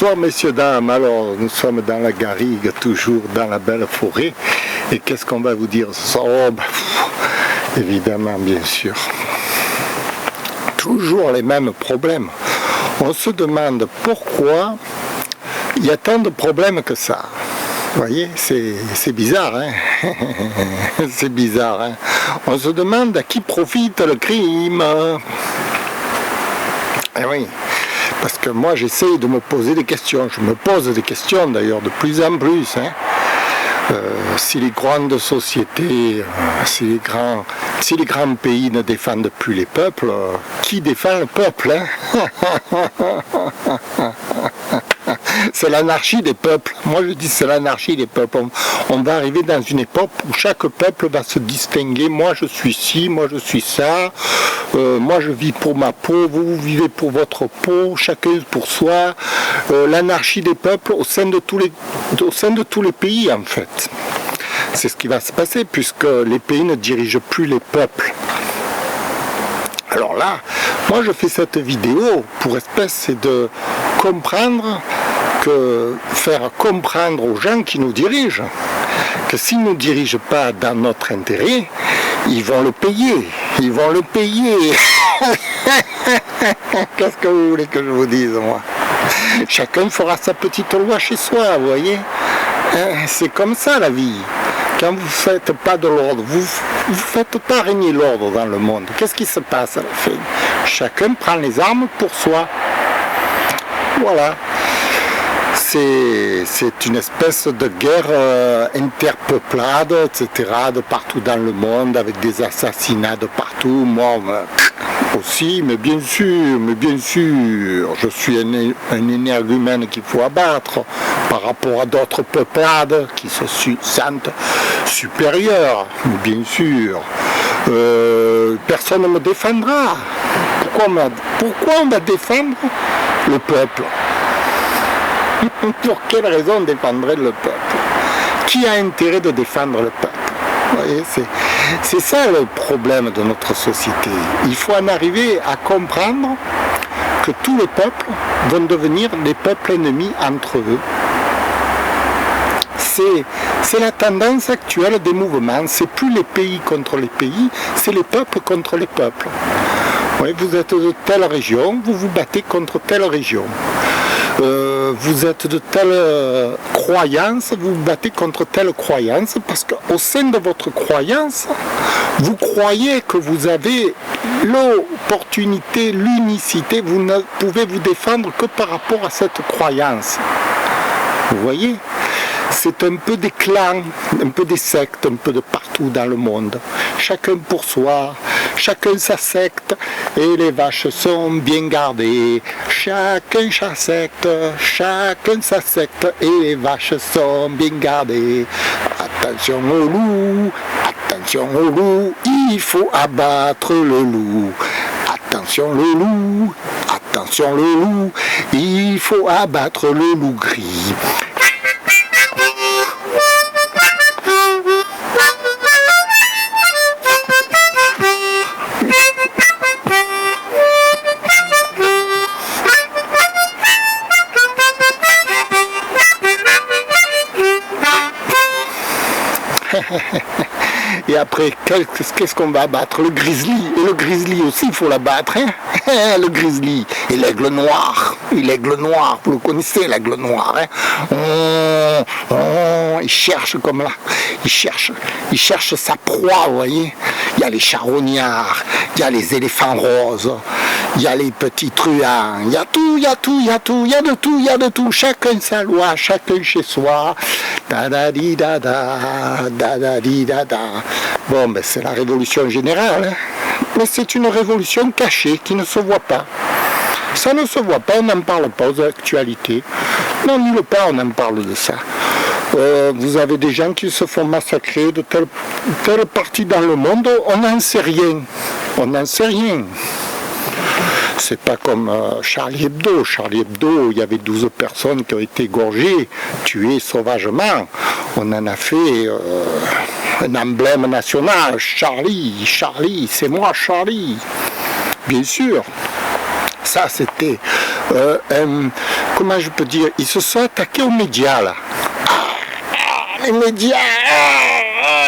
Bonsoir messieurs, dames, alors nous sommes dans la garrigue, toujours dans la belle forêt, et qu'est-ce qu'on va vous dire ce soir? Oh, bah, évidemment, bien sûr, toujours les mêmes problèmes. On se demande pourquoi il y a tant de problèmes que ça. Vous voyez, c'est bizarre, hein. C'est bizarre, hein. On se demande à qui profite le crime. Eh oui. Parce que moi j'essaye de me poser des questions, je me pose des questions d'ailleurs de plus en plus. Hein. Si les grandes sociétés, si les grands pays ne défendent plus les peuples, qui défend le peuple, hein? C'est l'anarchie des peuples. Moi je dis c'est l'anarchie des peuples. On va arriver dans une époque où chaque peuple va se distinguer. Moi je suis ci, moi je suis ça. Moi je vis pour ma peau, vous vivez pour votre peau, chacun pour soi. L'anarchie des peuples au sein de tous les pays en fait. C'est ce qui va se passer puisque les pays ne dirigent plus les peuples. Alors là, moi je fais cette vidéo pour espèce de comprendre, faire comprendre aux gens qui nous dirigent que s'ils ne nous dirigent pas dans notre intérêt, ils vont le payer. Ils vont le payer. Qu'est-ce que vous voulez que je vous dise, moi? Chacun fera sa petite loi chez soi, vous voyez. C'est comme ça la vie. Quand vous ne faites pas de l'ordre, vous ne faites pas régner l'ordre dans le monde. Qu'est-ce qui se passe à la fin? Chacun prend les armes pour soi. Voilà. C'est une espèce de guerre interpeuplade, etc., de partout dans le monde, avec des assassinats de partout. Moi aussi, mais bien sûr, je suis un énergumène qu'il faut abattre par rapport à d'autres peuplades qui se sentent supérieurs, bien sûr. Personne ne me défendra. Pourquoi on va défendre le peuple? Pour quelle raison défendrait le peuple? Qui a intérêt de défendre le peuple? Vous voyez, c'est ça le problème de notre société. Il faut en arriver à comprendre que tous les peuples vont devenir des peuples ennemis entre eux. C'est la tendance actuelle des mouvements. C'est plus les pays contre les pays, c'est les peuples contre les peuples. Oui, vous êtes de telle région, vous vous battez contre telle région. Vous êtes de telle croyance, vous vous battez contre telle croyance, parce qu'au sein de votre croyance, vous croyez que vous avez l'opportunité, l'unicité, vous ne pouvez vous défendre que par rapport à cette croyance. Vous voyez ? C'est un peu des clans, un peu des sectes, un peu de partout dans le monde. Chacun pour soi, chacun sa secte, et les vaches sont bien gardées. Chacun sa secte, chacun sa secte, et les vaches sont bien gardées. Attention au loup, il faut abattre le loup. Attention le loup, il faut abattre le loup gris. Et après, qu'est-ce qu'on va abattre? Le grizzly. Et le grizzly aussi, il faut l'abattre. Hein. Le grizzly. Et l'aigle noir. Et l'aigle noir, vous le connaissez, l'aigle noir. Hein. Il cherche comme là. Il cherche sa proie, vous voyez. Il y a les charognards, il y a les éléphants roses, il y a les petits truands, il y a de tout. Chacun sa loi, chacun chez soi. Bon, ben c'est la révolution générale, hein. Mais c'est une révolution cachée qui ne se voit pas. Ça ne se voit pas, on n'en parle pas aux actualités. Non, nulle part on en parle de ça. Vous avez des gens qui se font massacrer de telle partie dans le monde, on n'en sait rien. On n'en sait rien. C'est pas comme Charlie Hebdo. Charlie Hebdo, il y avait 12 personnes qui ont été égorgées, tuées sauvagement. On en a fait un emblème national. Charlie, c'est moi Charlie. Bien sûr. Ça, c'était comment je peux dire, ils se sont attaqués aux médias là. Les médias,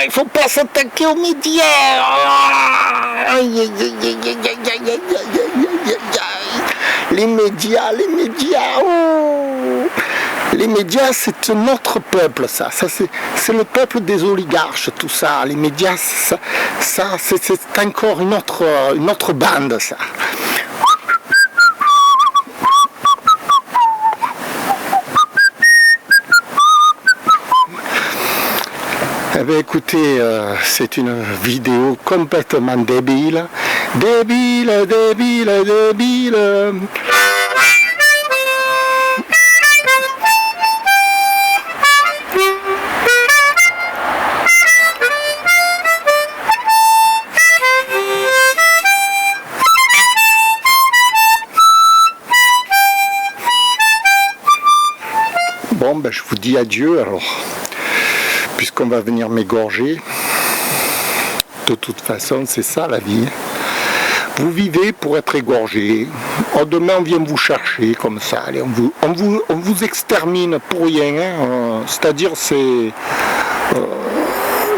il faut pas s'attaquer aux médias. Les médias, les médias, c'est notre peuple, ça c'est le peuple des oligarches, tout ça. Les médias, ça c'est encore une autre bande, ça. Eh bien, écoutez, c'est une vidéo complètement débile. Débile. Bon, ben, je vous dis adieu alors. Puisqu'on va venir m'égorger. De toute façon, c'est ça la vie. Vous vivez pour être égorgé. Demain, on vient vous chercher comme ça. Allez, on vous extermine pour rien. Hein. C'est-à-dire, c'est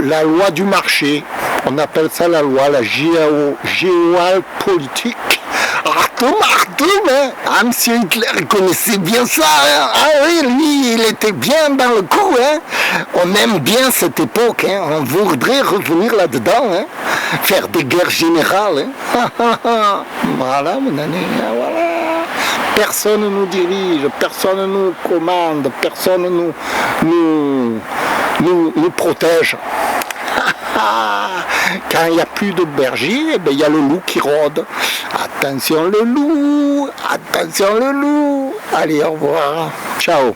la loi du marché. On appelle ça la loi, la géopolitique. Artum, hein. Ah, monsieur Hitler connaissait bien ça. Hein. Ah oui, lui, il était bien dans le coup. Hein. On aime bien cette époque. Hein. On voudrait revenir là-dedans. Hein. Faire des guerres générales. Hein. Voilà, mon ami. Voilà. Personne ne nous dirige, personne ne nous commande, personne ne nous protège. Quand il n'y a plus de berger, eh ben, il y a le loup qui rôde. Attention le loup, attention le loup. Allez, au revoir. Ciao.